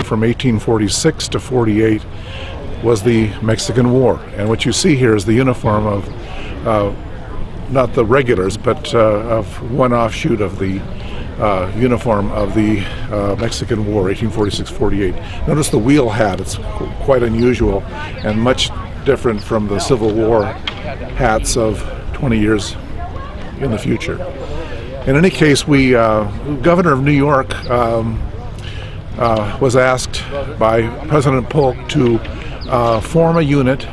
from 1846 to 48 was the Mexican War. And what you see here is the uniform of, not the regulars, but of one offshoot of the uniform of the Mexican War, 1846-48. Notice the wheel hat. It's quite unusual and much different from the Civil War hats of 20 years in the future. In any case, Governor of New York was asked by President Polk to form a unit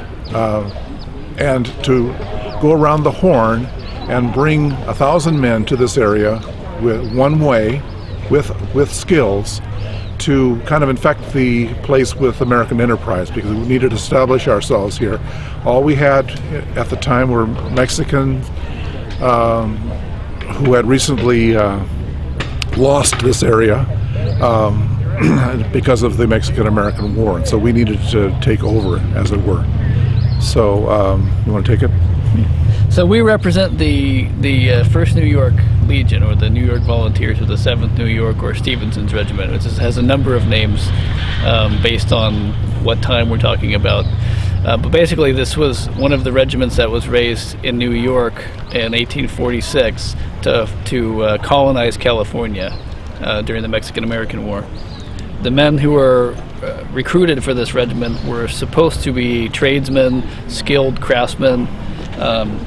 and to go around the Horn and bring 1,000 men to this area with one way, with skills, to kind of infect the place with American enterprise, because we needed to establish ourselves here. All we had at the time were Mexicans who had recently lost this area because of the Mexican-American War, and so we needed to take over, as it were. So, you want to take it? So we represent the 1st New York Legion, or the New York Volunteers, or the 7th New York, or Stevenson's Regiment. It has a number of names based on what time we're talking about. But basically, this was one of the regiments that was raised in New York in 1846 to colonize California during the Mexican-American War. The men who were recruited for this regiment were supposed to be tradesmen, skilled craftsmen.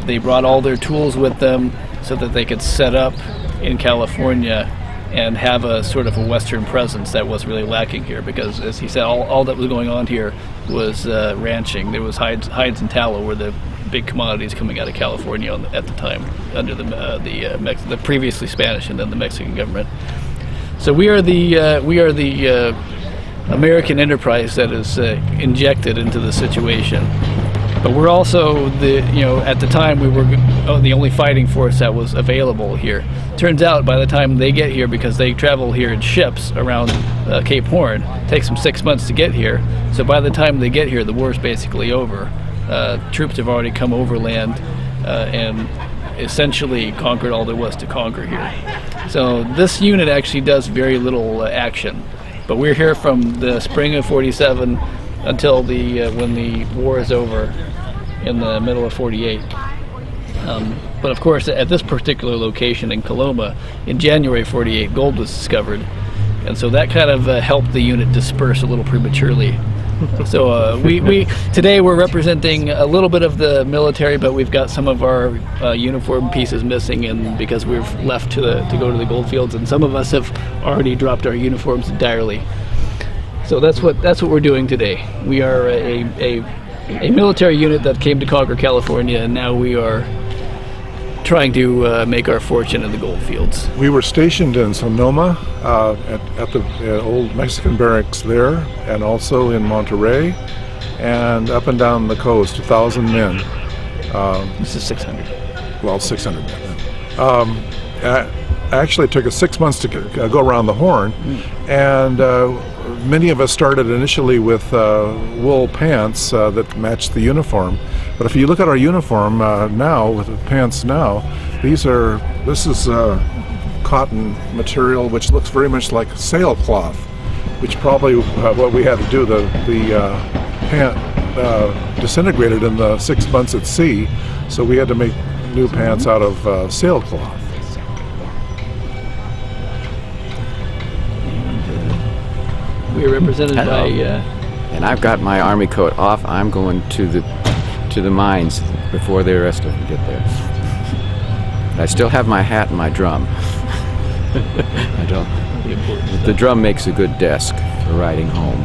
They brought all their tools with them so that they could set up in California and have a sort of a Western presence that was really lacking here, because, as he said, all that was going on here was ranching. There was hides and tallow were the big commodities coming out of California at the time, under the previously Spanish and then the Mexican government. So we are the American enterprise that is injected into the situation. But we're also at the time we were the only fighting force that was available here. Turns out by the time they get here, because they travel here in ships around Cape Horn, it takes them 6 months to get here. So by the time they get here, the war is basically over. Troops have already come overland and essentially conquered all there was to conquer here. So this unit actually does very little action. But we're here from the spring of 47 until when the war is over in the middle of 48. But of course, at this particular location in Coloma, in January 48, gold was discovered. And so that kind of helped the unit disperse a little prematurely. So we today we're representing a little bit of the military, but we've got some of our uniform pieces missing, and because we've left to go to the gold fields, and some of us have already dropped our uniforms entirely. So that's what we're doing today. We are a military unit that came to conquer California, and now we are trying to make our fortune in the gold fields. We were stationed in Sonoma at the old Mexican barracks there, and also in Monterey, and up and down the coast, 1,000 men. This is 600. Well, 600 men. Actually, it took us 6 months to go around the Horn, and many of us started initially with wool pants that matched the uniform. But if you look at our uniform now, with the pants now, this is cotton material, which looks very much like sailcloth, which probably what we had to do. The pant disintegrated in the 6 months at sea, so we had to make new pants out of sailcloth. We are represented Hello. by. And I've got my army coat off. I'm going to the mines before the rest of them get there. But I still have my hat and my drum. I don't. The drum makes a good desk for riding home.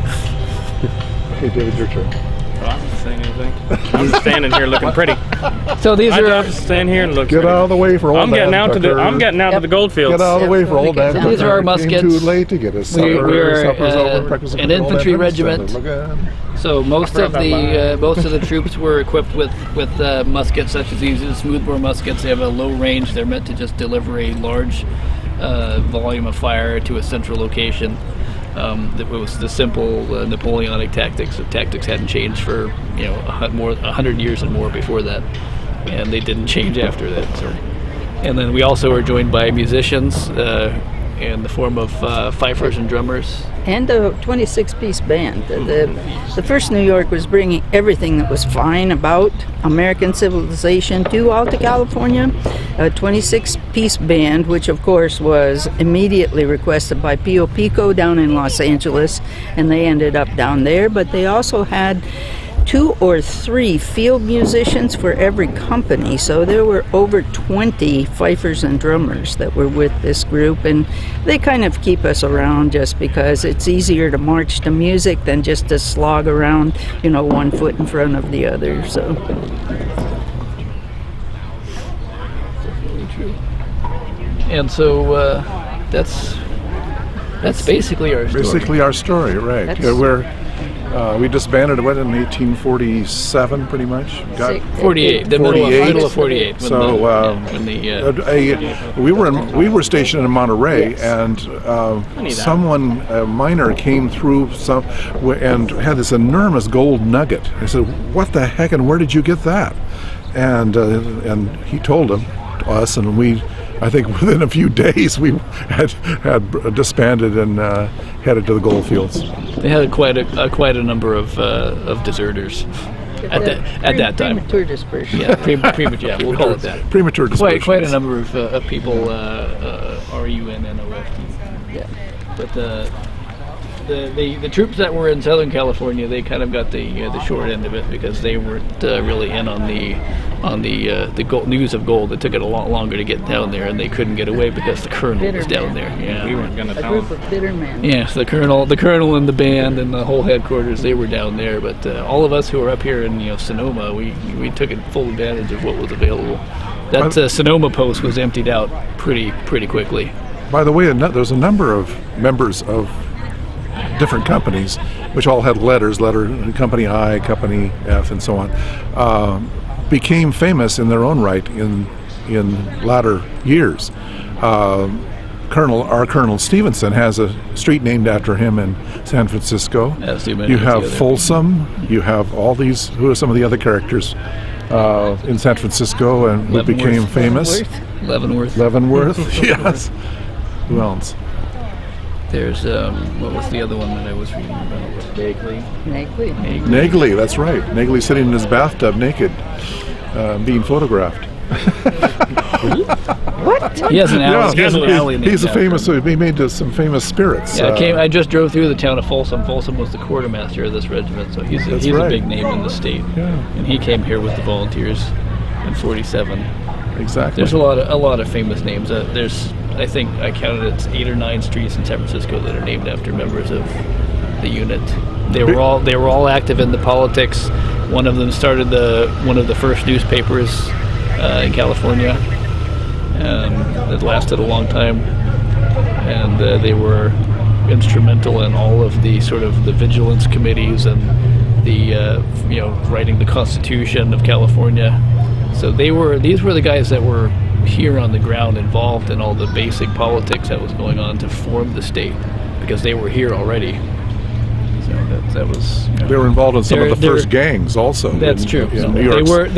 Okay, David, your turn. Well, I'm not saying anything. I'm just standing here looking pretty. So these I'm are just standing here and look. Get out of the way for old I'm getting out to Tucker. I'm getting out to the gold fields. Get out of the way for old Dan. These are our Tucker. Came muskets. too late to get his supper. We're Supper's over. Breakfast an is over. infantry Look at regiment. that. So most of the troops were equipped with muskets such as these smoothbore muskets. They have a low range. They're meant to just deliver a large volume of fire to a central location. It was the simple Napoleonic tactics. The tactics hadn't changed for 100 years and more before that, and they didn't change after that. So, and then we also are joined by musicians in the form of fifers and drummers. And a 26-piece band. The first New York was bringing everything that was fine about American civilization to Alta California. A 26-piece band, which of course was immediately requested by Pio Pico down in Los Angeles, and they ended up down there. But they also had 2 or 3 field musicians for every company, so there were over 20 fifers and drummers that were with this group, and they kind of keep us around just because it's easier to march to music than just to slog around, one foot in front of the other. So And so that's basically our story. Basically our story, right. That's- We disbanded in 1847, pretty much. 48, the 48. middle of 48. We were stationed in Monterey, and a miner came through and had this enormous gold nugget. I said, "What the heck? And where did you get that?" And he told us, and I think within a few days we had disbanded and headed to the gold fields. They had quite a number of deserters at that time. Premature dispersion. Yeah, premature. Yeah, we'll call it that. Premature dispersion. Quite a number of people. RUNNOFT. Yeah. But the troops that were in Southern California, they kind of got the short end of it because they weren't really in on the gold, news of gold. It took it a lot longer to get down there, and they couldn't get away because the colonel was down there. Yeah, We weren't going to A tell group them. of bitter men. Yes, the colonel and the band and the whole headquarters, they were down there. But all of us who were up here in Sonoma, we took full advantage of what was available. That Sonoma post was emptied out pretty quickly. By the way, there's a number of members of different companies, which all had letter Company I, Company F, and so on, became famous in their own right in latter years. Colonel Stevenson has a street named after him in San Francisco. As do many You of the have other Folsom. You have all these. Who are some of the other characters in San Francisco and who became famous? Leavenworth. Yes. Who else? There's what was the other one that I was reading about? Nagley. Nagley, that's right. Nagley sitting in his bathtub naked, being photographed. What? He has an alley. He has an alley named he's a after famous. him. He made some famous spirits. Yeah, I just drove through the town of Folsom. Folsom was the quartermaster of this regiment, so he's That's a right. big name in the state. Yeah. And he came here with the volunteers in '47. Exactly. There's a lot of famous names. I think I counted it's 8 or 9 streets in San Francisco that are named after members of the unit. They were all active in the politics. One of them started one of the first newspapers in California. It lasted a long time, and they were instrumental in all of the sort of the vigilance committees and the writing the Constitution of California. So these were the guys that were here on the ground, involved in all the basic politics that was going on to form the state, because they were here already. So that was. They were involved in some of the first gangs, also. That's true. In New York.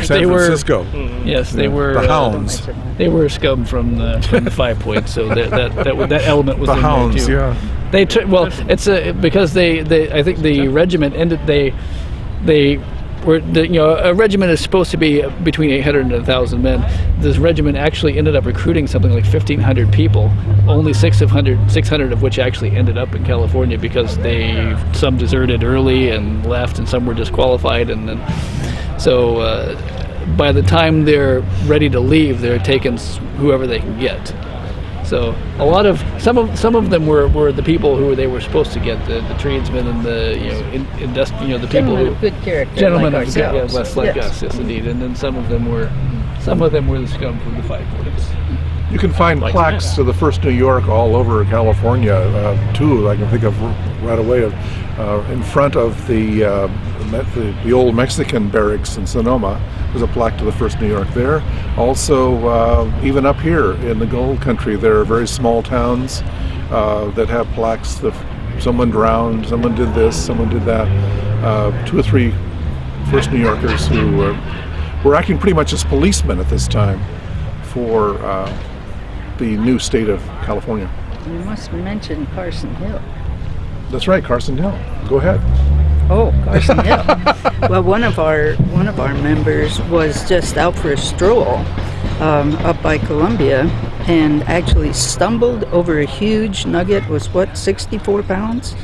San Francisco. Yes, they were the Hounds. They were scum from the 5 Points, so that element was The in Hounds, there too. yeah. It's because I think the regiment ended. They were a regiment is supposed to be between 800 and 1,000 men. This regiment actually ended up recruiting something like 1,500 people. Only 600 of which actually ended up in California because some deserted early and left, and some were disqualified, and then so by the time they're ready to leave, they're taking whoever they can get. So a lot of some of them were the people who they were supposed to get, the tradesmen and the the people Gentlemen who of good character, gentlemen like of good, ourselves. less like Yes. us, yes indeed. And then some of them were the scum from the 5 Points. You can find plaques to the first New York all over California. Two I can think of right away. In front of the old Mexican barracks in Sonoma, there's a plaque to the first New York there. Also, even up here in the gold country, there are very small towns that have plaques. Someone drowned, someone did this, someone did that. 2 or 3 first New Yorkers who were acting pretty much as policemen at this time for the new state of California. You must mention Carson Hill. That's right, Carson Hill. Go ahead. Oh, Carson Hill. Well, one of our members was just out for a stroll up by Columbia and actually stumbled over a huge nugget. Was what, 64 pounds?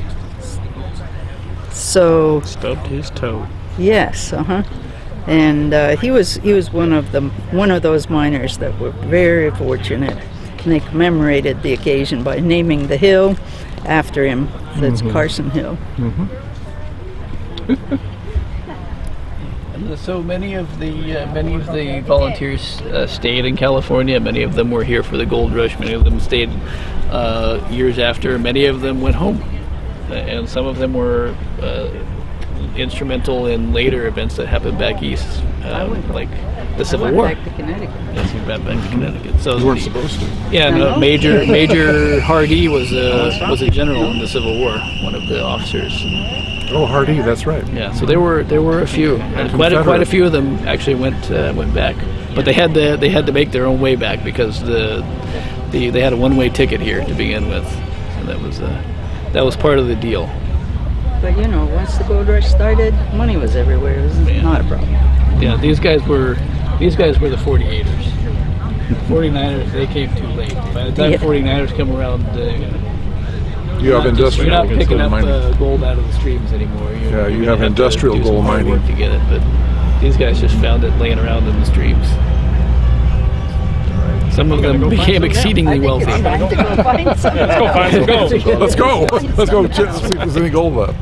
So Stubbed his toe. yes, and he was one of those miners that were very fortunate, and they commemorated the occasion by naming the hill after him. That's Carson Hill. And so many of the volunteers stayed in California. Many of them were here for the gold rush. Many of them stayed years after. Many of them went home, and some of them were instrumental in later events that happened back east, like the Civil War. Back to Connecticut. Yes, you went back to Connecticut. So You weren't supposed to. yeah, no, know. Major Hardy was a general in the Civil War, one of the officers. Oh, Hardy, that's right. Yeah, so there were a few, and quite a Confederate. few of them actually went back, but they had to make their own way back because they had a one-way ticket here to begin with, and that was part of the deal. But you know, once the gold rush started, money was everywhere. It was not a problem. Yeah, these guys were the 48ers. 49ers, they came too late. By the time Yeah. 49ers come around, You have you're industrial not picking up mining. gold out of the streams anymore. Yeah, you you're have gonna to industrial do some gold hard mining. work to get it, but these guys just found it laying around in the streams. Some of them became exceedingly wealthy. It's time to go find some. Let's go find some gold. Let's go. Let's go check, see if there's any gold left.